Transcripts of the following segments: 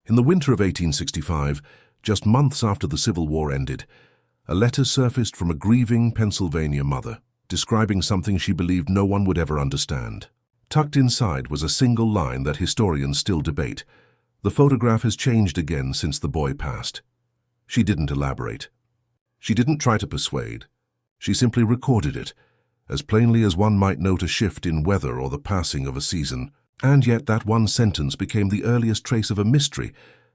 In the winter of 1865, just months after the Civil War ended, a letter surfaced from a grieving Pennsylvania mother, describing something she believed no one would ever understand. Tucked inside was a single line that historians still debate. "The photograph has changed again since the boy passed." She didn't elaborate. She didn't try to persuade. She simply recorded it, as plainly as one might note a shift in weather or the passing of a season. And yet that one sentence became the earliest trace of a mystery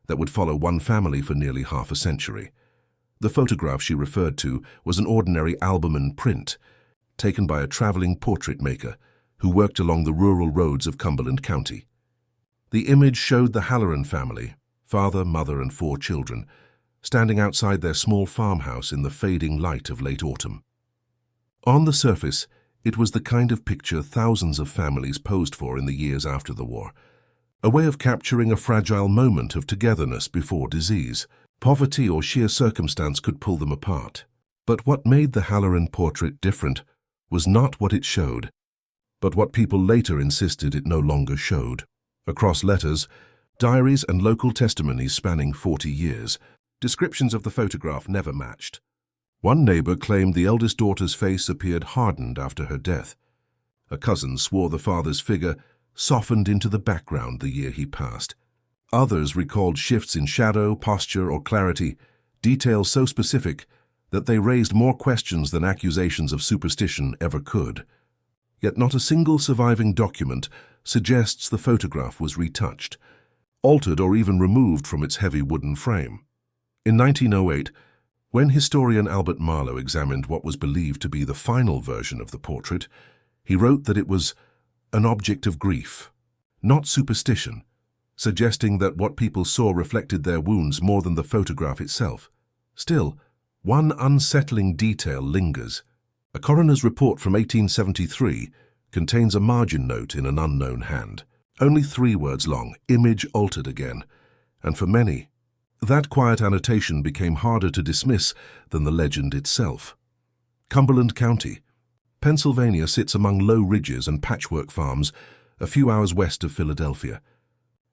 that would follow one family for nearly half a century. The photograph she referred to was an ordinary album and print, taken by a traveling portrait maker who worked along the rural roads of Cumberland County. The image showed the Halloran family, father, mother, and 4 children, standing outside their small farmhouse in the fading light of late autumn. On the surface, it was the kind of picture thousands of families posed for in the years after the war, a way of capturing a fragile moment of togetherness before disease. Poverty or sheer circumstance could pull them apart. But what made the Halloran portrait different was not what it showed, but what people later insisted it no longer showed. Across letters, diaries, and local testimonies spanning 40 years, descriptions of the photograph never matched. One neighbor claimed the eldest daughter's face appeared hardened after her death. A cousin swore the father's figure softened into the background the year he passed. Others recalled shifts in shadow, posture, or clarity, details so specific that they raised more questions than accusations of superstition ever could. Yet not a single surviving document suggests the photograph was retouched, altered, or even removed from its heavy wooden frame. In 1908, when historian Albert Marlowe examined what was believed to be the final version of the portrait, he wrote that it was an object of grief, not superstition, suggesting that what people saw reflected their wounds more than the photograph itself. Still, one unsettling detail lingers. A coroner's report from 1873 contains a margin note in an unknown hand, only 3 words long, "Image altered again," and for many, that quiet annotation became harder to dismiss than the legend itself. Cumberland County, Pennsylvania sits among low ridges and patchwork farms a few hours west of Philadelphia.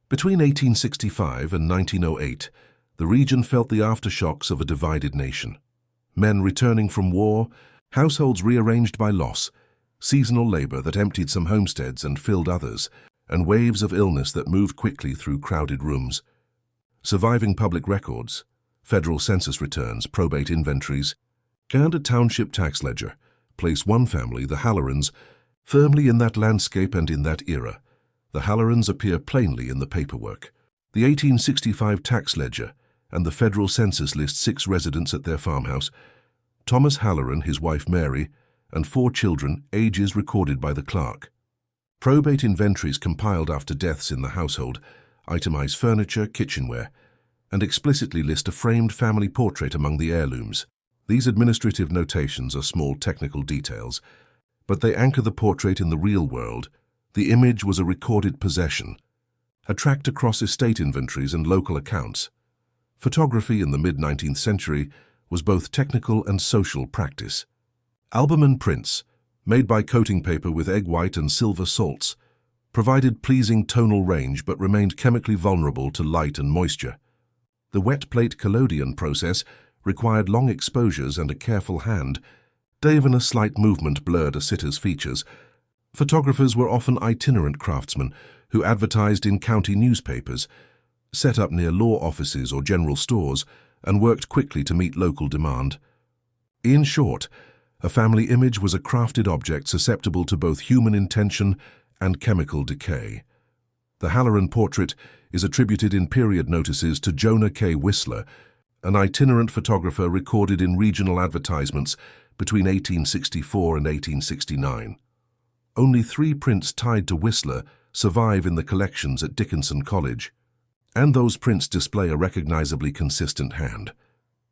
Between 1865 and 1908, the region felt the aftershocks of a divided nation. Men returning from war, households rearranged by loss, seasonal labor that emptied some homesteads and filled others, and waves of illness that moved quickly through crowded rooms. Surviving public records, federal census returns, probate inventories, and a township tax ledger place one family, the Hallorans, firmly in that landscape and in that era. The Hallorans appear plainly in the paperwork. The 1865 tax ledger and the federal census list 6 residents at their farmhouse: Thomas Halloran, his wife Mary, and 4 children, ages recorded by the clerk. Probate inventories compiled after deaths in the household itemize furniture, kitchenware, and explicitly list a framed family portrait among the heirlooms. These administrative notations are small technical details, but they anchor the portrait in the real world. The image was a recorded possession, a tracked across estate inventories and local accounts. Photography in the mid-19th century was both technical and social practice. Album and prints, made by coating paper with egg white and silver salts, provided pleasing tonal range but remained chemically vulnerable to light and moisture. The wet plate collodion process required long exposures and a careful hand. Even a slight movement blurred a sitter's features. Photographers were often itinerant craftsmen who advertised in county newspapers, set up near law offices or general stores, and worked quickly to meet local demand. In short, a family image was a crafted object susceptible to both human intention and chemical decay. The Halloran portrait is attributed in period notices to Jonah K. Whistler, an itinerant photographer recorded in regional advertisements between 1864 and 1869. Only 3 prints tied to Whistler survive in the collections at Dickinson College, and those prints display a recognizably consistent hand.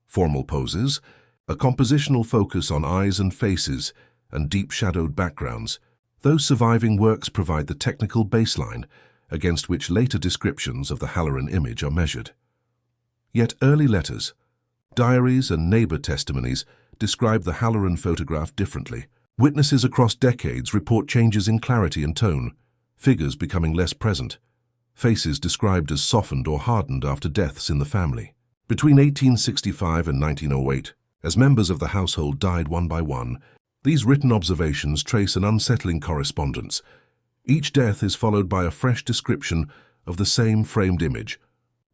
Formal poses, a compositional focus on eyes and faces, and deep-shadowed backgrounds. Those surviving works provide the technical baseline against which later descriptions of the Halloran image are measured. Yet early letters, diaries, and neighbor testimonies describe the Halloran photograph differently. Witnesses across decades report changes in clarity and tone, figures becoming less present, faces described as softened or hardened after deaths in the family. Between 1865 and 1908, as members of the household died one by one, these written observations trace an unsettling correspondence. Each death is followed by a fresh description of the same framed image.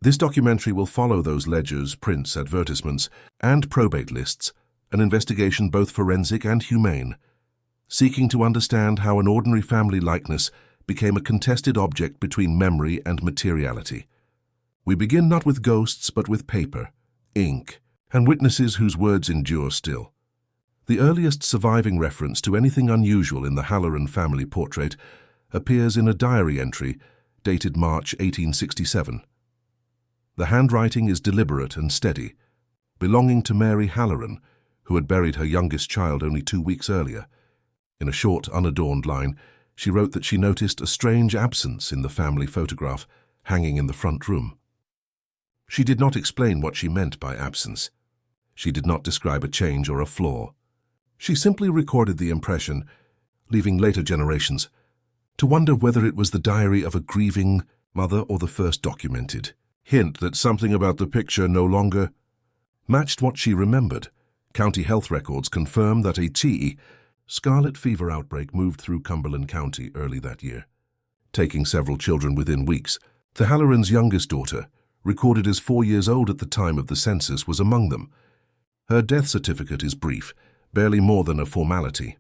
This documentary will follow those ledgers, prints, advertisements, and probate lists, an investigation both forensic and humane, seeking to understand how an ordinary family likeness became a contested object between memory and materiality. We begin not with ghosts but with paper, ink, and witnesses whose words endure still. The earliest surviving reference to anything unusual in the Halloran family portrait appears in a diary entry dated March 1867. The handwriting is deliberate and steady, belonging to Mary Halloran, who had buried her youngest child only 2 weeks earlier. In a short, unadorned line, she wrote that she noticed a strange absence in the family photograph hanging in the front room. She did not explain what she meant by absence. She did not describe a change or a flaw. She simply recorded the impression, leaving later generations to wonder whether it was the diary of a grieving mother or the first documented hint that something about the picture no longer matched what she remembered. County health records confirm that a scarlet fever outbreak moved through Cumberland County early that year, taking several children within weeks. The Hallorans' youngest daughter, recorded as 4 years old at the time of the census, was among them. Her death certificate is brief, barely more than a formality.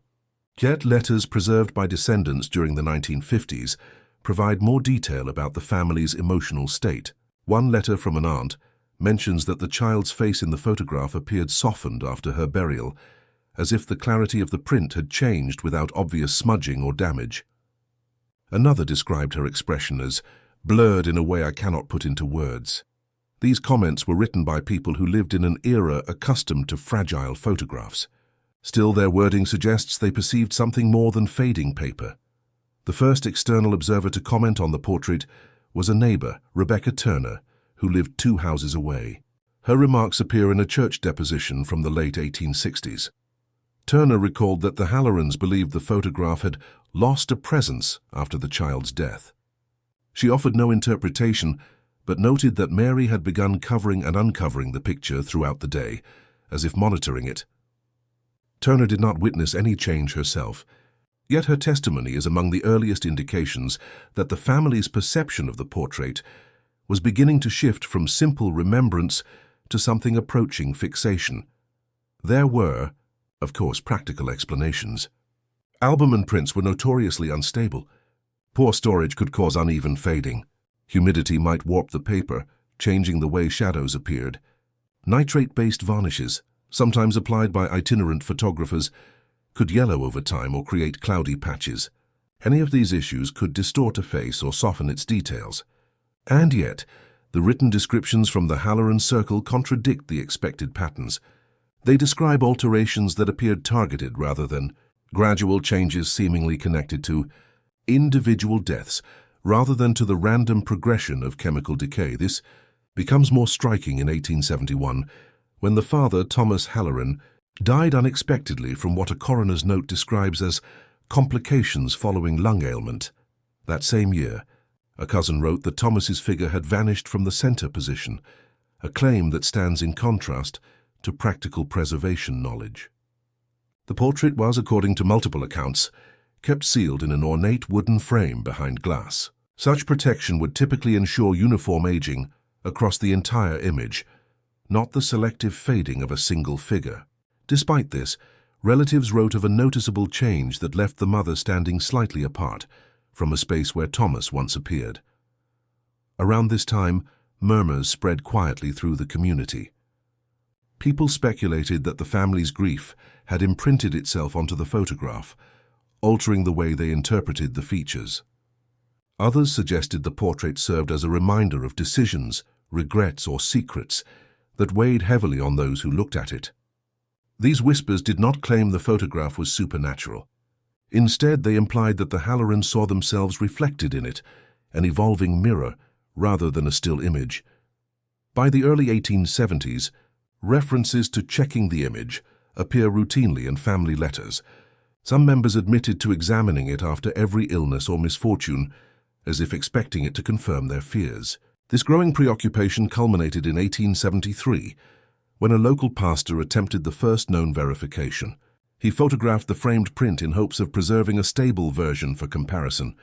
Yet letters preserved by descendants during the 1950s provide more detail about the family's emotional state. One letter from an aunt mentions that the child's face in the photograph appeared softened after her burial, as if the clarity of the print had changed without obvious smudging or damage. Another described her expression as blurred in a way I cannot put into words. These comments were written by people who lived in an era accustomed to fragile photographs. Still, their wording suggests they perceived something more than fading paper. The first external observer to comment on the portrait was a neighbor, Rebecca Turner, who lived 2 houses away. Her remarks appear in a church deposition from the late 1860s. Turner recalled that the Hallorans believed the photograph had lost a presence after the child's death. She offered no interpretation, but noted that Mary had begun covering and uncovering the picture throughout the day, as if monitoring it. Turner did not witness any change herself, yet her testimony is among the earliest indications that the family's perception of the portrait was beginning to shift from simple remembrance to something approaching fixation. There were, of course, practical explanations. Album and prints were notoriously unstable. Poor storage could cause uneven fading. Humidity might warp the paper, changing the way shadows appeared. Nitrate-based varnishes, sometimes applied by itinerant photographers, could yellow over time or create cloudy patches. Any of these issues could distort a face or soften its details. And yet, the written descriptions from the Halloran circle contradict the expected patterns. They describe alterations that appeared targeted rather than gradual changes seemingly connected to individual deaths rather than to the random progression of chemical decay. This becomes more striking in 1871 when the father, Thomas Halloran, died unexpectedly from what a coroner's note describes as complications following lung ailment. That same year, a cousin wrote that Thomas's figure had vanished from the center position, a claim that stands in contrast to practical preservation knowledge. The portrait was, according to multiple accounts, kept sealed in an ornate wooden frame behind glass. Such protection would typically ensure uniform aging across the entire image, not the selective fading of a single figure. Despite this, relatives wrote of a noticeable change that left the mother standing slightly apart from a space where Thomas once appeared. Around this time, murmurs spread quietly through the community. People speculated that the family's grief had imprinted itself onto the photograph, altering the way they interpreted the features. Others suggested the portrait served as a reminder of decisions, regrets, or secrets that weighed heavily on those who looked at it. These whispers did not claim the photograph was supernatural. Instead, they implied that the Hallorans saw themselves reflected in it, an evolving mirror rather than a still image. By the early 1870s, references to checking the image appear routinely in family letters. Some members admitted to examining it after every illness or misfortune, as if expecting it to confirm their fears. This growing preoccupation culminated in 1873, when a local pastor attempted the first known verification. He photographed the framed print in hopes of preserving a stable version for comparison.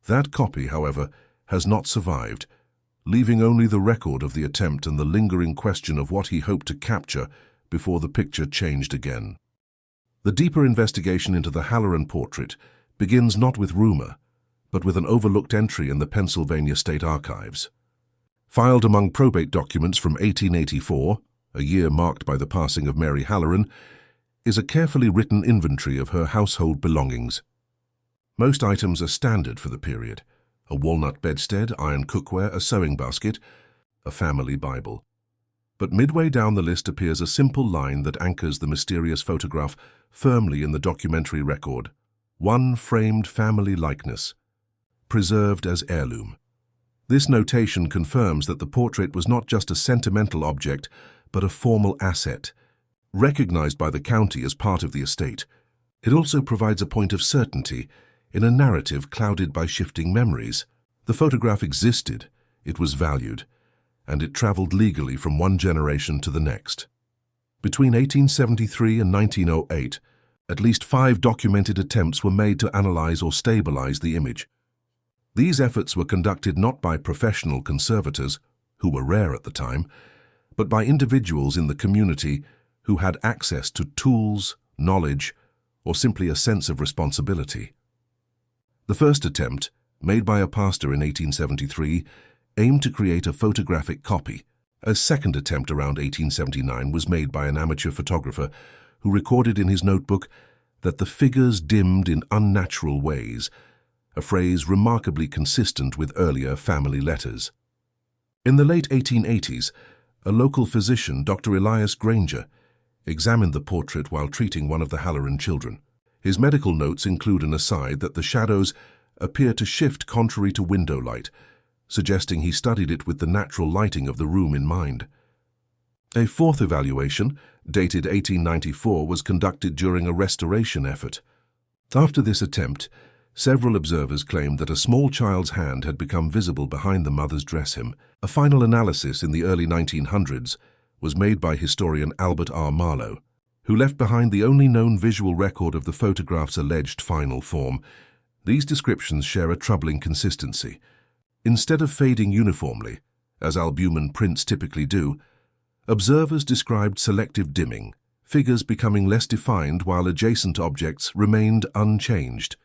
That copy, however, has not survived, leaving only the record of the attempt and the lingering question of what he hoped to capture before the picture changed again. The deeper investigation into the Halloran portrait begins not with rumor, but with an overlooked entry in the Pennsylvania State Archives. Filed among probate documents from 1884, a year marked by the passing of Mary Halloran, is a carefully written inventory of her household belongings. Most items are standard for the period: a walnut bedstead, iron cookware, a sewing basket, a family Bible. But midway down the list appears a simple line that anchors the mysterious photograph firmly in the documentary record: one framed family likeness, preserved as heirloom. This notation confirms that the portrait was not just a sentimental object, but a formal asset, recognized by the county as part of the estate. It also provides a point of certainty in a narrative clouded by shifting memories. The photograph existed, it was valued, and it traveled legally from one generation to the next. Between 1873 and 1908, at least 5 documented attempts were made to analyze or stabilize the image. These efforts were conducted not by professional conservators, who were rare at the time, but by individuals in the community who had access to tools, knowledge, or simply a sense of responsibility. The first attempt, made by a pastor in 1873, aimed to create a photographic copy. A second attempt around 1879 was made by an amateur photographer who recorded in his notebook that the figures dimmed in unnatural ways, a phrase remarkably consistent with earlier family letters. In the late 1880s, a local physician, Dr. Elias Granger, examined the portrait while treating one of the Halloran children. His medical notes include an aside that the shadows appear to shift contrary to window light, suggesting he studied it with the natural lighting of the room in mind. A fourth evaluation, dated 1894, was conducted during a restoration effort. After this attempt, several observers claimed that a small child's hand had become visible behind the mother's dress hem. A final analysis in the early 1900s was made by historian Albert R. Marlowe, who left behind the only known visual record of the photograph's alleged final form. These descriptions share a troubling consistency. Instead of fading uniformly, as albumen prints typically do, observers described selective dimming, figures becoming less defined while adjacent objects remained unchanged.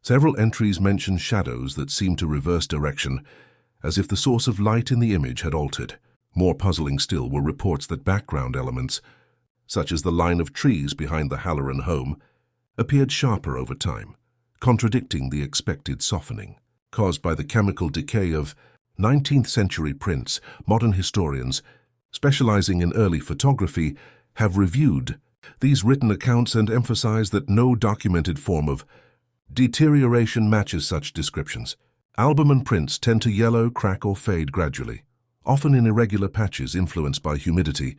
Several entries mention shadows that seemed to reverse direction, as if the source of light in the image had altered. More puzzling still were reports that background elements, such as the line of trees behind the Halloran home, appeared sharper over time, contradicting the expected softening. Caused by the chemical decay of 19th-century prints, modern historians, specializing in early photography, have reviewed these written accounts and emphasize that no documented form of deterioration matches such descriptions. Albumen prints tend to yellow, crack, or fade gradually, often in irregular patches influenced by humidity,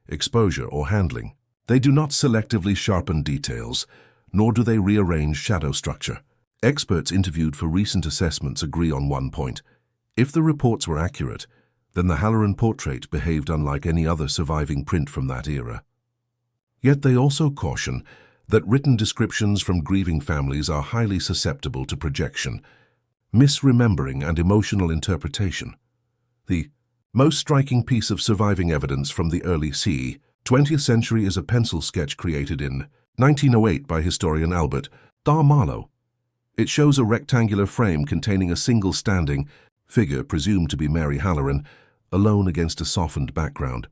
exposure, or handling. They do not selectively sharpen details, nor do they rearrange shadow structure. Experts interviewed for recent assessments agree on one point: if the reports were accurate, then the Halloran portrait behaved unlike any other surviving print from that era. Yet they also caution that written descriptions from grieving families are highly susceptible to projection, misremembering, and emotional interpretation. The most striking piece of surviving evidence from the early 20th century is a pencil sketch created in 1908 by historian Albert R. Marlowe. It shows a rectangular frame containing a single standing figure, presumed to be Mary Halloran, alone against a softened background.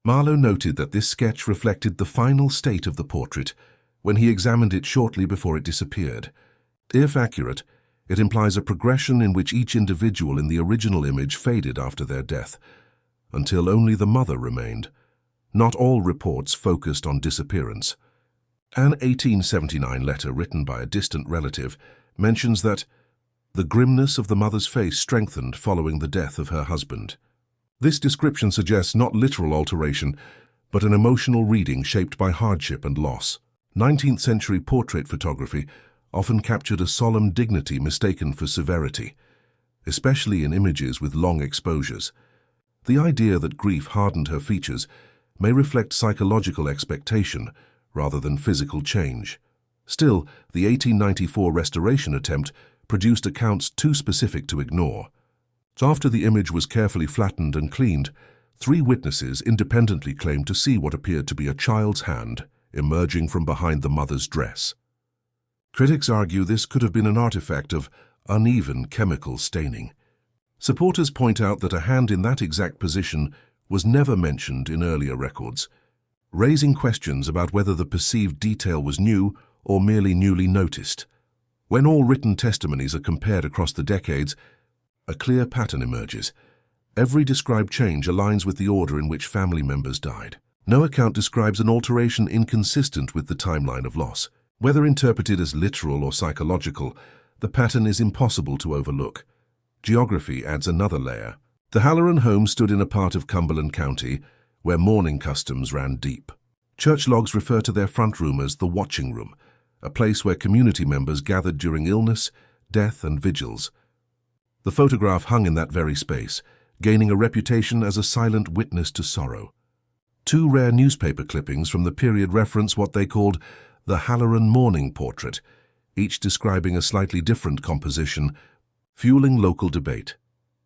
Marlowe noted that this sketch reflected the final state of the portrait when he examined it shortly before it disappeared. If accurate, it implies a progression in which each individual in the original image faded after their death, until only the mother remained. Not all reports focused on disappearance. An 1879 letter written by a distant relative mentions that the grimness of the mother's face strengthened following the death of her husband. This description suggests not literal alteration, but an emotional reading shaped by hardship and loss. 19th century portrait photography often captured a solemn dignity mistaken for severity. especially in images with long exposures. The idea that grief hardened her features may reflect psychological expectation rather than physical change. Still, the 1894 restoration attempt produced accounts too specific to ignore. After the image was carefully flattened and cleaned, 3 witnesses independently claimed to see what appeared to be a child's hand emerging from behind the mother's dress. Critics argue this could have been an artifact of uneven chemical staining. Supporters point out that a hand in that exact position was never mentioned in earlier records, raising questions about whether the perceived detail was new or merely newly noticed. When all written testimonies are compared across the decades, a clear pattern emerges. Every described change aligns with the order in which family members died. No account describes an alteration inconsistent with the timeline of loss. Whether interpreted as literal or psychological, the pattern is impossible to overlook. Geography adds another layer. The Halloran home stood in a part of Cumberland County where mourning customs ran deep. Church logs refer to their front room as the watching room, a place where community members gathered during illness, death, and vigils. The photograph hung in that very space, gaining a reputation as a silent witness to sorrow. 2 rare newspaper clippings from the period reference what they called the Halloran mourning portrait, each describing a slightly different composition, fueling local debate.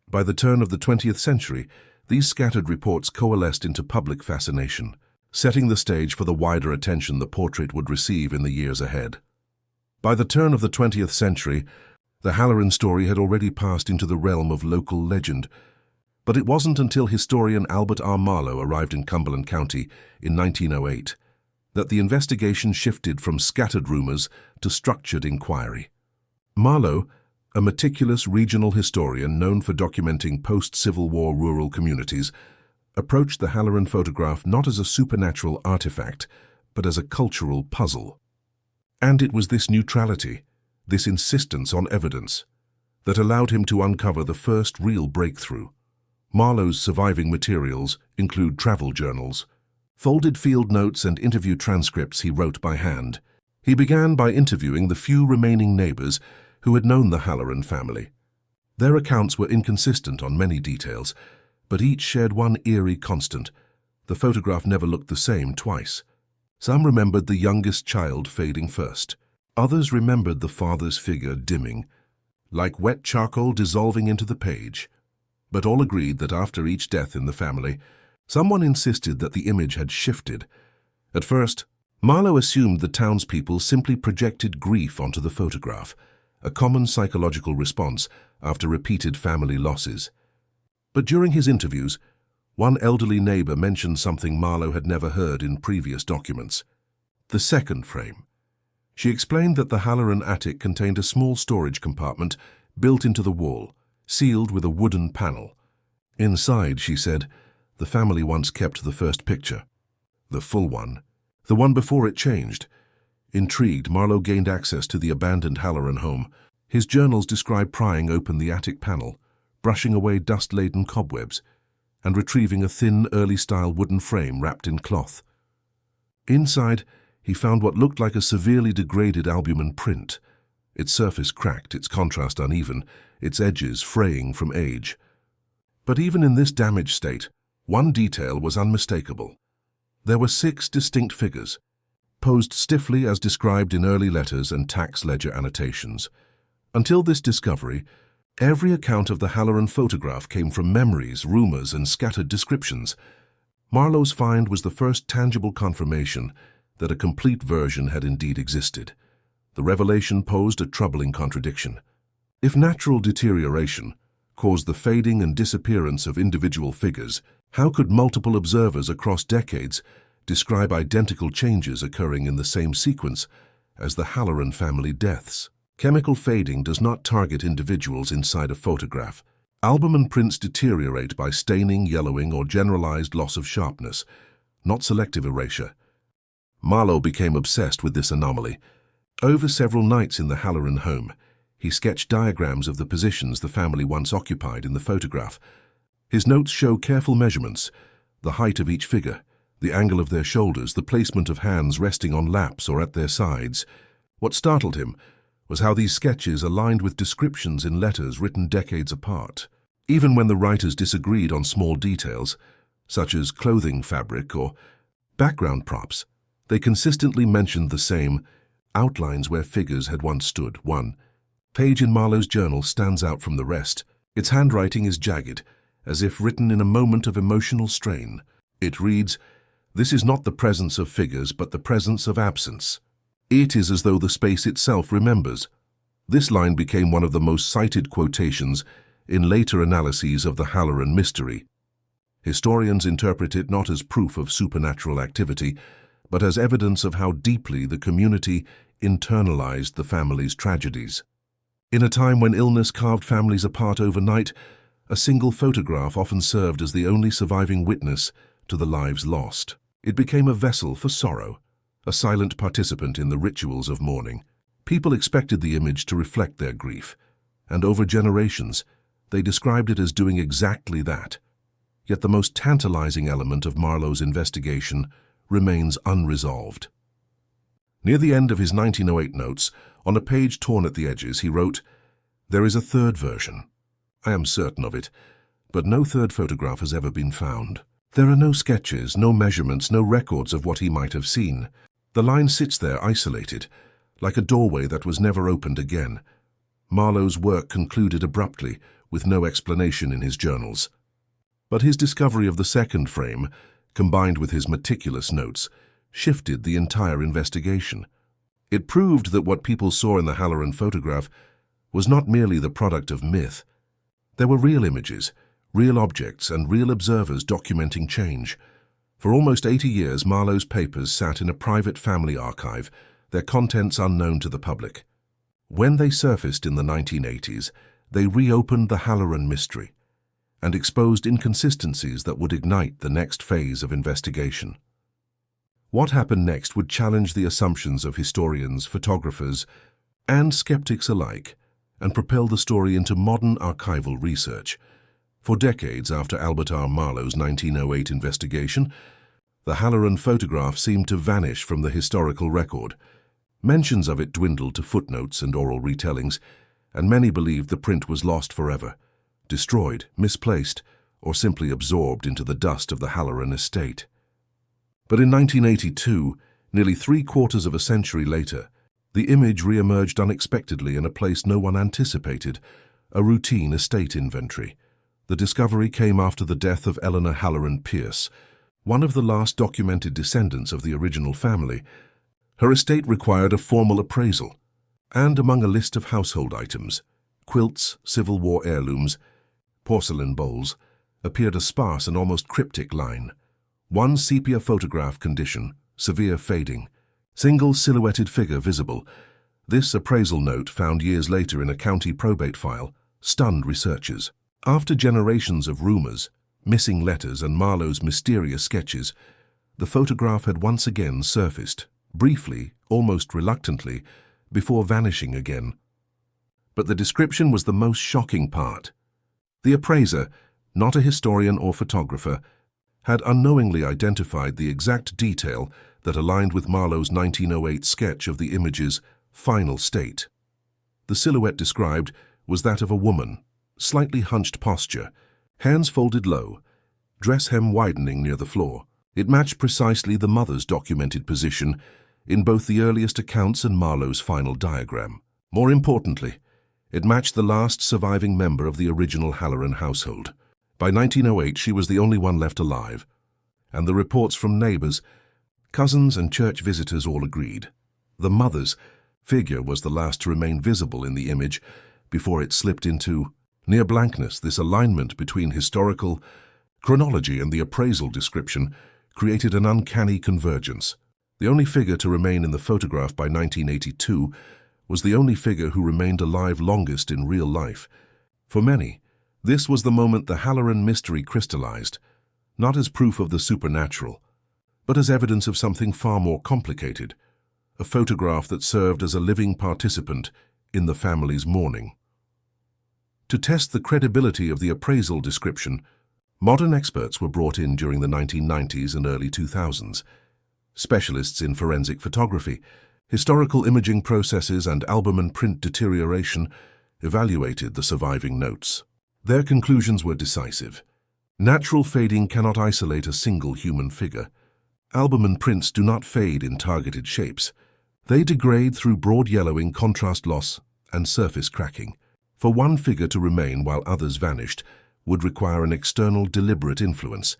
By the turn of the 20th century, these scattered reports coalesced into public fascination, setting the stage for the wider attention the portrait would receive in the years ahead. By the turn of the 20th century, the Halloran story had already passed into the realm of local legend, but it wasn't until historian Albert R. Marlowe arrived in Cumberland County in 1908 that the investigation shifted from scattered rumors to structured inquiry. Marlowe, a meticulous regional historian known for documenting post-Civil War rural communities, approached the Halloran photograph not as a supernatural artifact, but as a cultural puzzle. And it was this neutrality, this insistence on evidence, that allowed him to uncover the first real breakthrough. Marlowe's surviving materials include travel journals, folded field notes and interview transcripts he wrote by hand. He began by interviewing the few remaining neighbors who had known the Halloran family. Their accounts were inconsistent on many details, but each shared one eerie constant. The photograph never looked the same twice. Some remembered the youngest child fading first. Others remembered the father's figure dimming, like wet charcoal dissolving into the page. But all agreed that after each death in the family, someone insisted that the image had shifted. At first, Marlowe assumed the townspeople simply projected grief onto the photograph, a common psychological response after repeated family losses. But during his interviews, one elderly neighbor mentioned something Marlowe had never heard in previous documents: the second frame. She explained that the Halloran attic contained a small storage compartment built into the wall, sealed with a wooden panel. Inside, she said, the family once kept the first picture, the full one, the one before it changed. Intrigued, Marlowe gained access to the abandoned Halloran home. His journals describe prying open the attic panel, brushing away dust-laden cobwebs, and retrieving a thin, early-style wooden frame wrapped in cloth. Inside, he found what looked like a severely degraded albumen print, its surface cracked, its contrast uneven, its edges fraying from age. But even in this damaged state, one detail was unmistakable. There were 6 distinct figures, posed stiffly as described in early letters and tax ledger annotations. Until this discovery, every account of the Halloran photograph came from memories, rumors, and scattered descriptions. Marlowe's find was the first tangible confirmation that a complete version had indeed existed. The revelation posed a troubling contradiction. If natural deterioration caused the fading and disappearance of individual figures, how could multiple observers across decades describe identical changes occurring in the same sequence as the Halloran family deaths? Chemical fading does not target individuals inside a photograph. Albumen prints deteriorate by staining, yellowing, or generalized loss of sharpness, not selective erasure. Marlowe became obsessed with this anomaly. Over several nights in the Halloran home, he sketched diagrams of the positions the family once occupied in the photograph. His notes show careful measurements, the height of each figure, the angle of their shoulders, the placement of hands resting on laps or at their sides. What startled him was how these sketches aligned with descriptions in letters written decades apart. Even when the writers disagreed on small details, such as clothing fabric or background props, they consistently mentioned the same outlines where figures had once stood. One page in Marlowe's journal stands out from the rest. Its handwriting is jagged, as if written in a moment of emotional strain. It reads, "This is not the presence of figures, but the presence of absence. It is as though the space itself remembers." This line became one of the most cited quotations in later analyses of the Halloran mystery. Historians interpret it not as proof of supernatural activity, but as evidence of how deeply the community internalized the family's tragedies. In a time when illness carved families apart overnight, a single photograph often served as the only surviving witness to the lives lost. It became a vessel for sorrow, a silent participant in the rituals of mourning. People expected the image to reflect their grief, and over generations, they described it as doing exactly that. Yet the most tantalizing element of Marlowe's investigation remains unresolved. Near the end of his 1908 notes, on a page torn at the edges, he wrote, "There is a third version. I am certain of it, but no third photograph has ever been found. There are no sketches, no measurements, no records of what he might have seen. The line sits there isolated, like a doorway that was never opened again." Marlowe's work concluded abruptly, with no explanation in his journals. But his discovery of the second frame, combined with his meticulous notes, shifted the entire investigation. It proved that what people saw in the Halloran photograph was not merely the product of myth. There were real images, real objects, and real observers documenting change. For almost 80 years, Marlowe's papers sat in a private family archive, their contents unknown to the public. When they surfaced in the 1980s, they reopened the Halloran mystery and exposed inconsistencies that would ignite the next phase of investigation. What happened next would challenge the assumptions of historians, photographers, and skeptics alike, and propel the story into modern archival research. For decades after Albert R. Marlowe's 1908 investigation, the Halloran photograph seemed to vanish from the historical record. Mentions of it dwindled to footnotes and oral retellings, and many believed the print was lost forever, destroyed, misplaced, or simply absorbed into the dust of the Halloran estate. But in 1982, nearly 3/4 of a century later, the image re-emerged unexpectedly in a place no one anticipated, a routine estate inventory. The discovery came after the death of Eleanor Halloran Pierce, one of the last documented descendants of the original family. Her estate required a formal appraisal, and among a list of household items, quilts, Civil War heirlooms, porcelain bowls, appeared a sparse and almost cryptic line. One sepia photograph condition, severe fading, single silhouetted figure visible. This appraisal note, found years later in a county probate file, stunned researchers. After generations of rumors, missing letters, and Marlowe's mysterious sketches, the photograph had once again surfaced, briefly, almost reluctantly, before vanishing again. But the description was the most shocking part. The appraiser, not a historian or photographer, had unknowingly identified the exact detail that aligned with Marlowe's 1908 sketch of the image's final state. The silhouette described was that of a woman, slightly hunched posture, hands folded low, dress hem widening near the floor. It matched precisely the mother's documented position in both the earliest accounts and Marlowe's final diagram. More importantly, it matched the last surviving member of the original Halloran household. By 1908, she was the only one left alive, and the reports from neighbors, cousins, and church visitors all agreed. The mother's figure was the last to remain visible in the image before it slipped into near blankness. This alignment between historical chronology and the appraisal description created an uncanny convergence. The only figure to remain in the photograph by 1982 was the only figure who remained alive longest in real life. For many, this was the moment the Halloran mystery crystallized, not as proof of the supernatural, but as evidence of something far more complicated, a photograph that served as a living participant in the family's mourning. To test the credibility of the appraisal description, modern experts were brought in during the 1990s and early 2000s. Specialists in forensic photography, Historical imaging processes and album and print deterioration evaluated the surviving notes. Their conclusions were decisive. Natural fading cannot isolate a single human figure. Album and prints do not fade in targeted shapes. They degrade through broad yellowing, contrast loss, and surface cracking. For one figure to remain while others vanished would require an external, deliberate influence.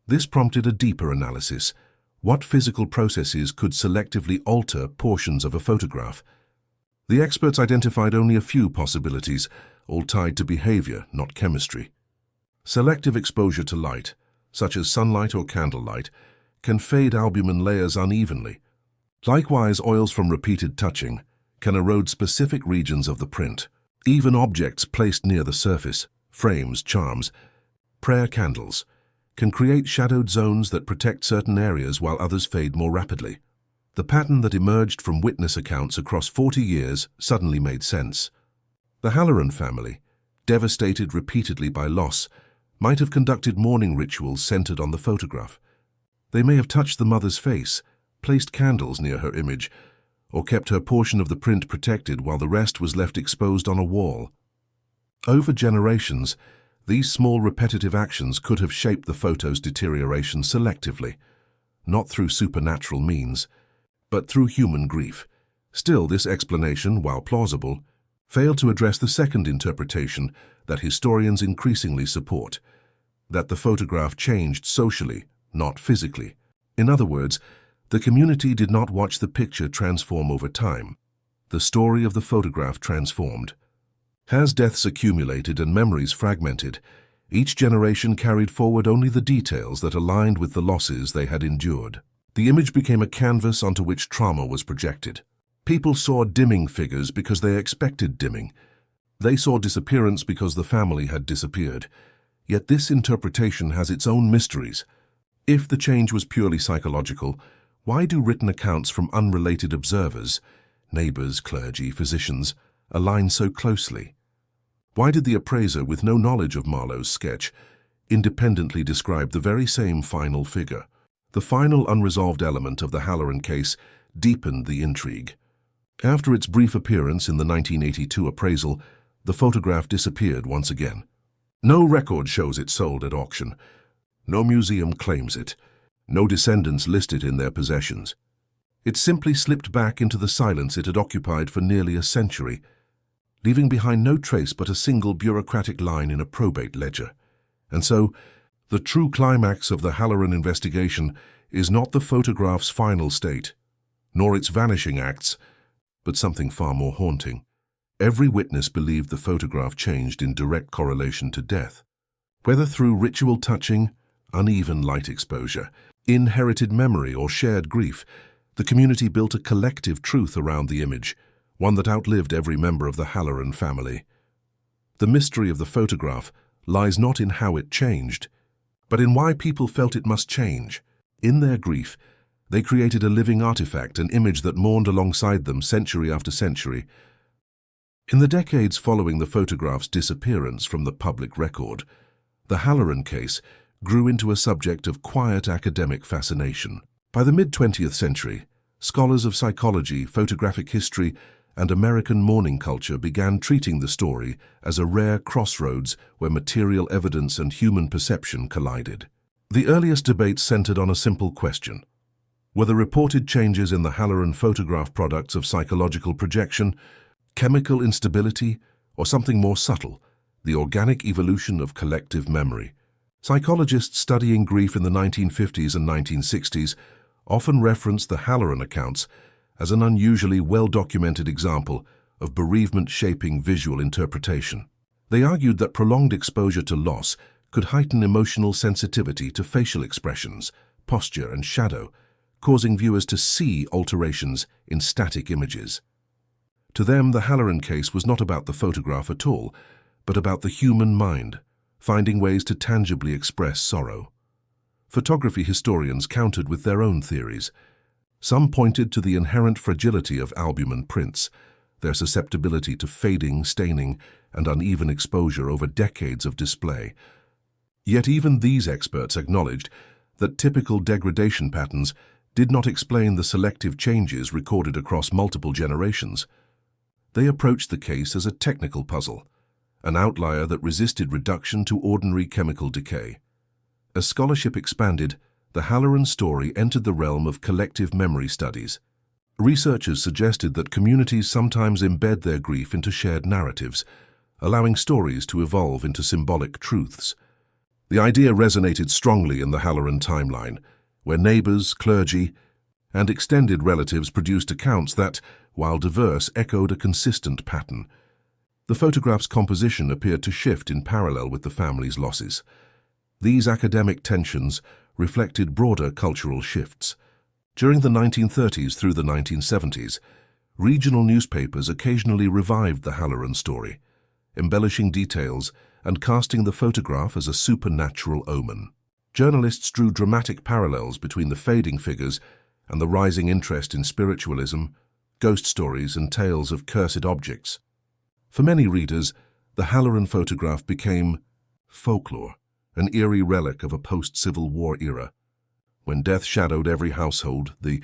This prompted a deeper analysis. What physical processes could selectively alter portions of a photograph? The experts identified only a few possibilities, all tied to behavior, not chemistry. Selective exposure to light, such as sunlight or candlelight, can fade albumin layers unevenly. Likewise, oils from repeated touching can erode specific regions of the print. Even objects placed near the surface, frames, charms, prayer candles, can create shadowed zones that protect certain areas while others fade more rapidly. The pattern that emerged from witness accounts across 40 years suddenly made sense. The Halloran family, devastated repeatedly by loss, might have conducted mourning rituals centered on the photograph. They may have touched the mother's face, placed candles near her image, or kept her portion of the print protected while the rest was left exposed on a wall. Over generations, these small repetitive actions could have shaped the photo's deterioration selectively, not through supernatural means, but through human grief. Still, this explanation, while plausible, failed to address the second interpretation that historians increasingly support, that the photograph changed socially, not physically. In other words, the community did not watch the picture transform over time. The story of the photograph transformed. As deaths accumulated and memories fragmented, each generation carried forward only the details that aligned with the losses they had endured. The image became a canvas onto which trauma was projected. People saw dimming figures because they expected dimming. They saw disappearance because the family had disappeared. Yet this interpretation has its own mysteries. If the change was purely psychological, why do written accounts from unrelated observers, neighbors, clergy, physicians, align so closely? Why did the appraiser, with no knowledge of Marlowe's sketch, independently describe the very same final figure? The final unresolved element of the Halloran case deepened the intrigue. After its brief appearance in the 1982 appraisal, the photograph disappeared once again. No record shows it sold at auction. No museum claims it. No descendants list it in their possessions. It simply slipped back into the silence it had occupied for nearly a century, leaving behind no trace but a single bureaucratic line in a probate ledger. And so, the true climax of the Halloran investigation is not the photograph's final state, nor its vanishing acts, but something far more haunting. Every witness believed the photograph changed in direct correlation to death. Whether through ritual touching, uneven light exposure, inherited memory, or shared grief, the community built a collective truth around the image, one that outlived every member of the Halloran family. The mystery of the photograph lies not in how it changed, but in why people felt it must change. In their grief, they created a living artifact, an image that mourned alongside them century after century. In the decades following the photograph's disappearance from the public record, the Halloran case grew into a subject of quiet academic fascination. By the mid-20th century, scholars of psychology, photographic history, and American mourning culture began treating the story as a rare crossroads where material evidence and human perception collided. The earliest debates centered on a simple question: were the reported changes in the Halloran photograph products of psychological projection, chemical instability, or something more subtle, the organic evolution of collective memory? Psychologists studying grief in the 1950s and 1960s often referenced the Halloran accounts as an unusually well-documented example of bereavement shaping visual interpretation. They argued that prolonged exposure to loss could heighten emotional sensitivity to facial expressions, posture, and shadow, causing viewers to see alterations in static images. To them, the Halloran case was not about the photograph at all, but about the human mind, finding ways to tangibly express sorrow. Photography historians countered with their own theories. Some pointed to the inherent fragility of albumin prints, their susceptibility to fading, staining, and uneven exposure over decades of display. Yet even these experts acknowledged that typical degradation patterns did not explain the selective changes recorded across multiple generations. They approached the case as a technical puzzle, an outlier that resisted reduction to ordinary chemical decay. As scholarship expanded, the Halloran story entered the realm of collective memory studies. Researchers suggested that communities sometimes embed their grief into shared narratives, allowing stories to evolve into symbolic truths. The idea resonated strongly in the Halloran timeline, where neighbors, clergy, and extended relatives produced accounts that, while diverse, echoed a consistent pattern. The photograph's composition appeared to shift in parallel with the family's losses. These academic tensions reflected broader cultural shifts. During the 1930s through the 1970s, regional newspapers occasionally revived the Halloran story, embellishing details and casting the photograph as a supernatural omen. Journalists drew dramatic parallels between the fading figures and the rising interest in spiritualism, ghost stories, and tales of cursed objects. For many readers, the Halloran photograph became folklore, an eerie relic of a post-Civil War era. When death shadowed every household, the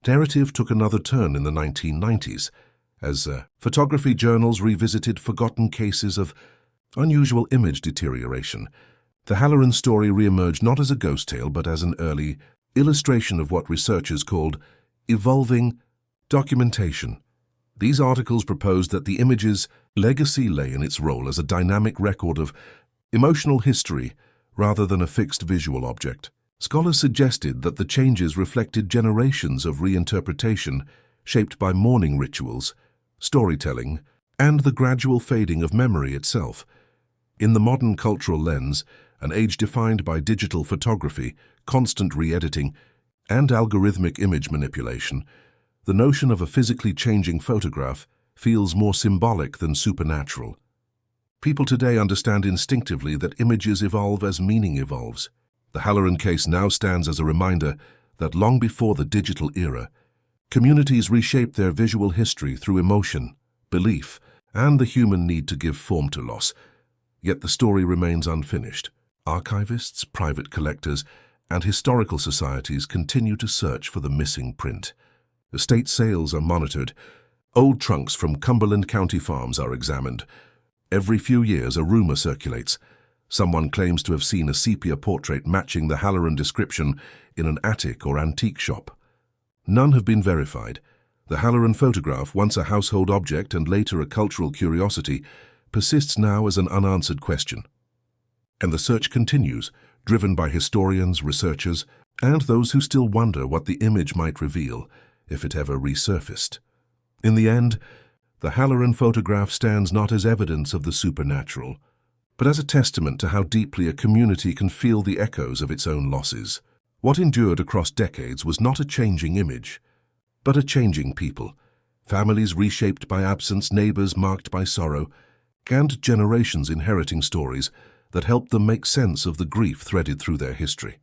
narrative took another turn in the 1990s, as photography journals revisited forgotten cases of unusual image deterioration. The Halloran story re-emerged not as a ghost tale, but as an early illustration of what researchers called evolving documentation. These articles proposed that the image's legacy lay in its role as a dynamic record of emotional history rather than a fixed visual object. Scholars suggested that the changes reflected generations of reinterpretation shaped by mourning rituals, storytelling, and the gradual fading of memory itself. In the modern cultural lens, an age defined by digital photography, constant re-editing, and algorithmic image manipulation, the notion of a physically changing photograph feels more symbolic than supernatural. People today understand instinctively that images evolve as meaning evolves. The Halloran case now stands as a reminder that long before the digital era, communities reshaped their visual history through emotion, belief, and the human need to give form to loss. Yet the story remains unfinished. Archivists, private collectors, and historical societies continue to search for the missing print. Estate sales are monitored. Old trunks from Cumberland County farms are examined. Every few years, a rumor circulates. Someone claims to have seen a sepia portrait matching the Halloran description in an attic or antique shop. None have been verified. The Halloran photograph, once a household object and later a cultural curiosity, persists now as an unanswered question. And the search continues, driven by historians, researchers, and those who still wonder what the image might reveal if it ever resurfaced. In the end, the Halloran photograph stands not as evidence of the supernatural, but as a testament to how deeply a community can feel the echoes of its own losses. What endured across decades was not a changing image, but a changing people, families reshaped by absence, neighbors marked by sorrow, and generations inheriting stories that helped them make sense of the grief threaded through their history.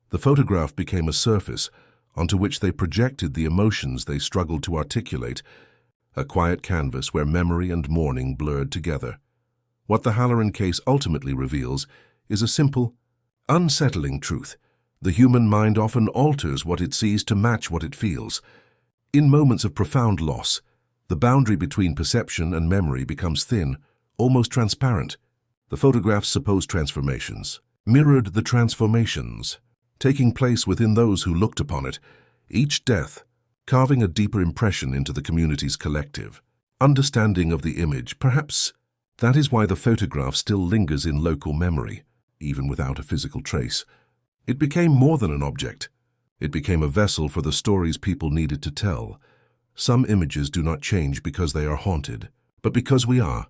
The photograph became a surface onto which they projected the emotions they struggled to articulate, a quiet canvas where memory and mourning blurred together. What the Halloran case ultimately reveals is a simple, unsettling truth. The human mind often alters what it sees to match what it feels. In moments of profound loss, the boundary between perception and memory becomes thin, almost transparent. The photograph's supposed transformations mirrored the transformations taking place within those who looked upon it, each death carving a deeper impression into the community's collective understanding of the image. Perhaps that is why the photograph still lingers in local memory, even without a physical trace. It became more than an object. It became a vessel for the stories people needed to tell. Some images do not change because they are haunted, but because we are.